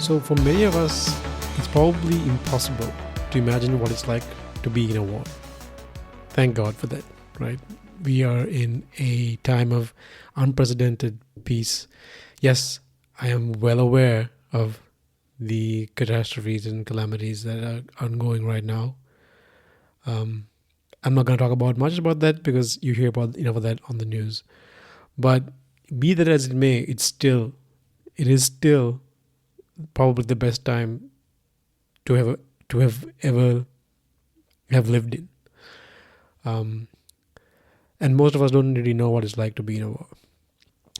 So for many of us, it's probably impossible to imagine what it's like to be in a war. Thank God for that, right? We are in a time of unprecedented peace. Yes, I am well aware of the catastrophes and calamities that are ongoing right now. I'm not going to talk about much about that because you hear about enough of that on the news. But be that as it may, it is still probably the best time to have ever have lived in. And most of us don't really know what it's like to be in a war.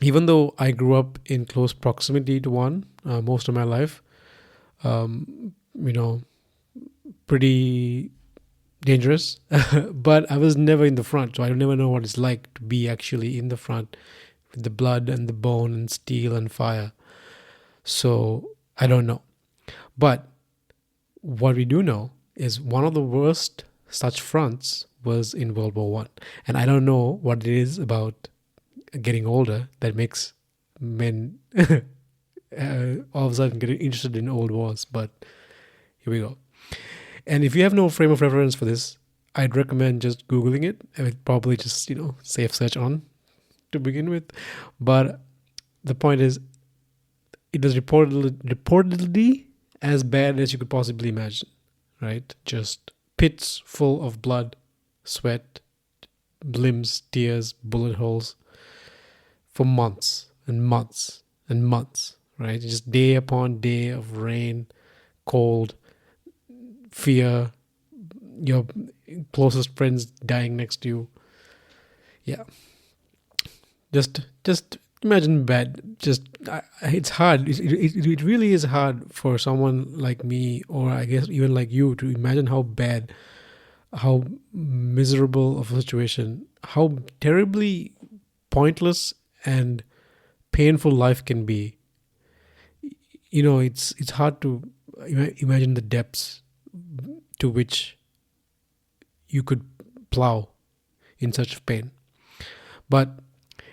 Even though I grew up in close proximity to one most of my life, pretty dangerous. But I was never in the front, so I never know what it's like to be actually in the front with the blood and the bone and steel and fire. So I don't know. But what we do know is one of the worst such fronts was in World War One, and I don't know what it is about getting older that makes men all of a sudden get interested in old wars. But here we go. And if you have no frame of reference for this, I'd recommend just Googling it. I would probably just, safe search on to begin with. But the point is, it was reportedly as bad as you could possibly imagine, right? Just pits full of blood, sweat, limbs, tears, bullet holes for months and months and months, right? Just day upon day of rain, cold, fear, your closest friends dying next to you. Yeah. Just imagine bad. It's hard. It really is hard for someone like me, or I guess even like you, to imagine how bad, how miserable of a situation, how terribly pointless and painful life can be. It's hard to imagine the depths to which you could plow in such pain. But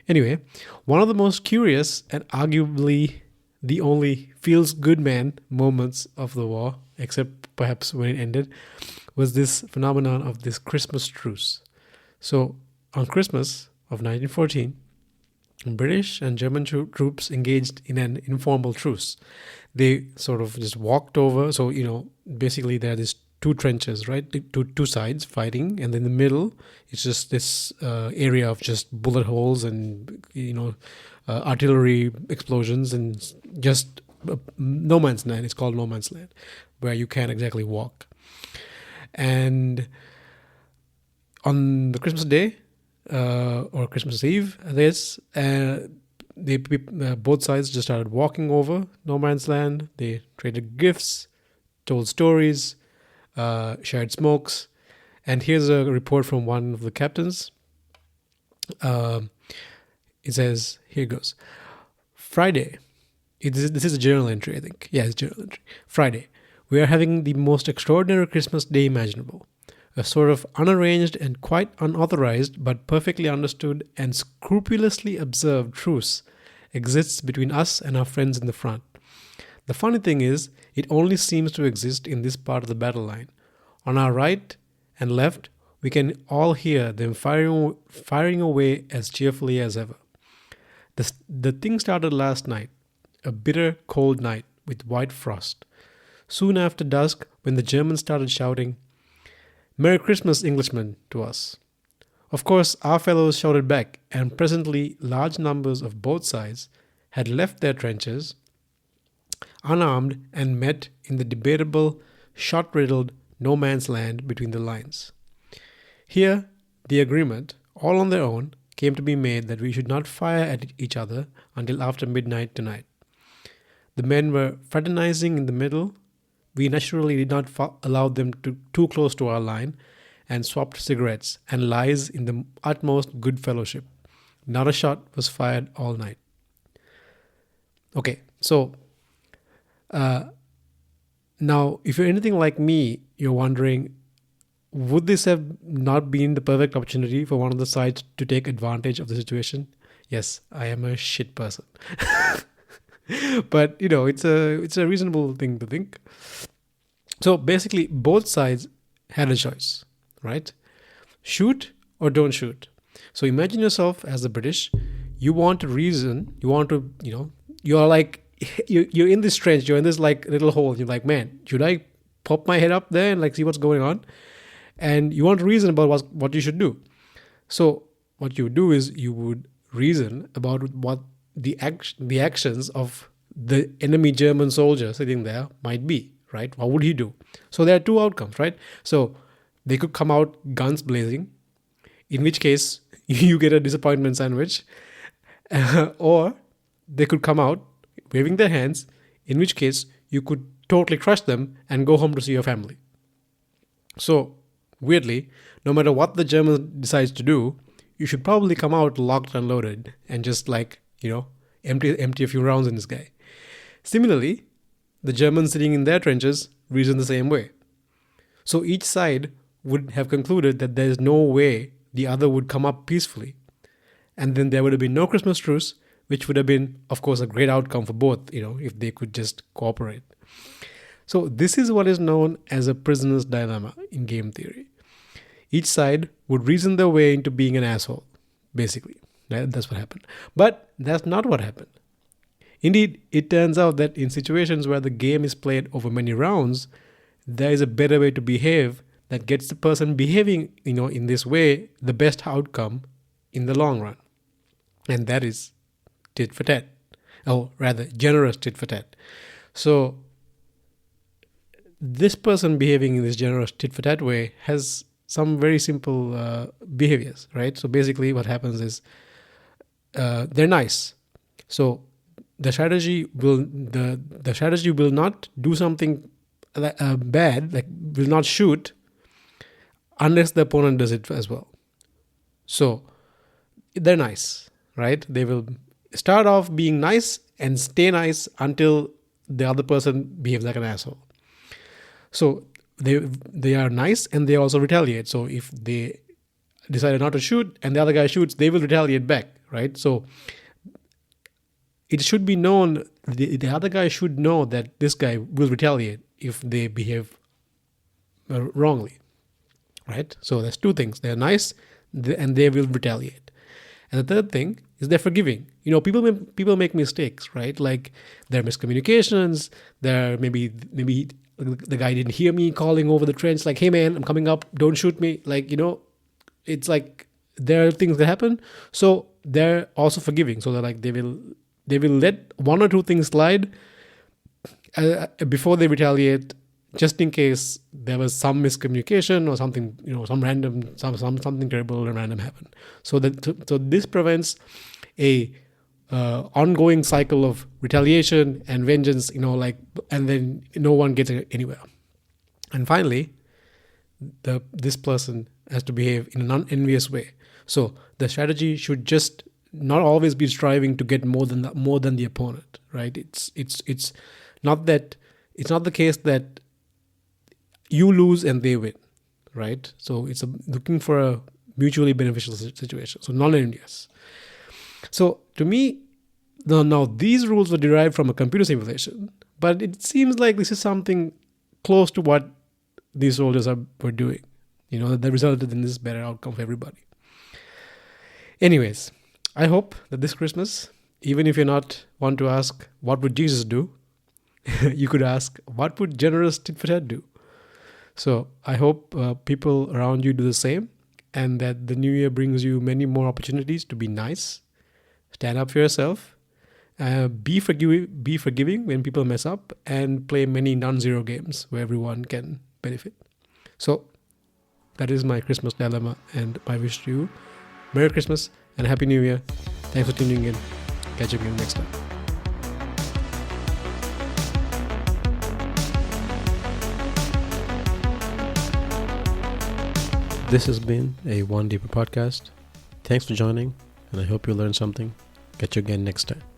anyway, one of the most curious and arguably the only feels good man moments of the war, except perhaps when it ended, was this phenomenon of this Christmas truce. So on Christmas of 1914, British and German troops engaged in an informal truce. They sort of just walked over. So, basically there are these two trenches, right? Two sides fighting. And in the middle, it's just this area of just bullet holes and, artillery explosions and just no man's land. It's called no man's land, where you can't exactly walk. And on the Christmas day, or Christmas Eve, both sides just started walking over no man's land. They traded gifts, told stories, shared smokes. And here's a report from one of the captains. It says, here goes. Friday. This is a journal entry, I think. Yeah, it's a journal entry. Friday. We are having the most extraordinary Christmas day imaginable. A sort of unarranged and quite unauthorized but perfectly understood and scrupulously observed truce exists between us and our friends in the front. The funny thing is, it only seems to exist in this part of the battle line. On our right and left, we can all hear them firing away as cheerfully as ever. The thing started last night, a bitter, cold night with white frost. Soon after dusk, when the Germans started shouting, "Merry Christmas, Englishmen," to us. Of course, our fellows shouted back, and presently large numbers of both sides had left their trenches, unarmed, and met in the debatable, shot-riddled no man's land between the lines. Here, the agreement, all on their own, came to be made that we should not fire at each other until after midnight tonight. The men were fraternizing in the middle. We naturally did not allow them too close to our line, and swapped cigarettes and lies in the utmost good fellowship. Not a shot was fired all night. Okay, so now if you're anything like me, you're wondering, would this have not been the perfect opportunity for one of the sides to take advantage of the situation? Yes, I am a shit person. But it's a reasonable thing to think. So basically, both sides had a choice, right? Shoot or don't shoot. So imagine yourself as the British. You want to reason. You want to, you're like, you're in this trench. You're in this like little hole. You're like, man, should I pop my head up there and like see what's going on? And you want to reason about what you should do. So what you would do is you would reason about what the actions of the enemy German soldier sitting there might be, right? What would he do? So there are two outcomes, right? So they could come out guns blazing, in which case you get a disappointment sandwich, or they could come out waving their hands, in which case you could totally crush them and go home to see your family. So weirdly, no matter what the German decides to do, you should probably come out locked and loaded and just like, empty a few rounds in this guy. Similarly, the Germans sitting in their trenches reason the same way. So each side would have concluded that there is no way the other would come up peacefully. And then there would have been no Christmas truce, which would have been, of course, a great outcome for both, if they could just cooperate. So this is what is known as a prisoner's dilemma in game theory. Each side would reason their way into being an asshole, basically. That's what happened. But that's not what happened. Indeed, it turns out that in situations where the game is played over many rounds, there is a better way to behave that gets the person behaving, in this way, the best outcome in the long run. And that is tit-for-tat. Or rather, generous tit-for-tat. So this person behaving in this generous tit-for-tat way has some very simple behaviors, right? So basically what happens is they're nice. So the strategy will not do something bad, like will not shoot unless the opponent does it as well. So they're nice, right? They will start off being nice and stay nice until the other person behaves like an asshole. So they are nice and they also retaliate. So if they decided not to shoot and the other guy shoots, they will retaliate back, right? So it should be known, the other guy should know that this guy will retaliate if they behave wrongly, right? So there's two things. They're nice and they will retaliate. And the third thing is they're forgiving. People make mistakes, right? Like there are miscommunications. There maybe the guy didn't hear me calling over the trench, like, hey man, I'm coming up, don't shoot me. Like, it's like there are things that happen. So they're also forgiving. So they're like, they will let one or two things slide before they retaliate, just in case there was some miscommunication or something, something terrible and random happened. So this prevents a ongoing cycle of retaliation and vengeance, and then no one gets anywhere. And finally, this person has to behave in a non-envious way. So the strategy should just not always be striving to get more than the opponent, right? It's not the case that you lose and they win, right? So it's looking for a mutually beneficial situation. So non-envious. So to me, now these rules were derived from a computer simulation, but it seems like this is something close to what these soldiers were doing, that resulted in this better outcome for everybody. Anyways, I hope that this Christmas, even if you're not one to ask, what would Jesus do? You could ask, what would generous tit-for-tat do? So I hope people around you do the same, and that the new year brings you many more opportunities to be nice, stand up for yourself, be forgiving when people mess up, and play many non-zero games where everyone can benefit. So that is my Christmas dilemma, and my wish to you, Merry Christmas and Happy New Year. Thanks for tuning in. Catch you again next time. This has been a One Deeper podcast. Thanks for joining, and I hope you learned something. Catch you again next time.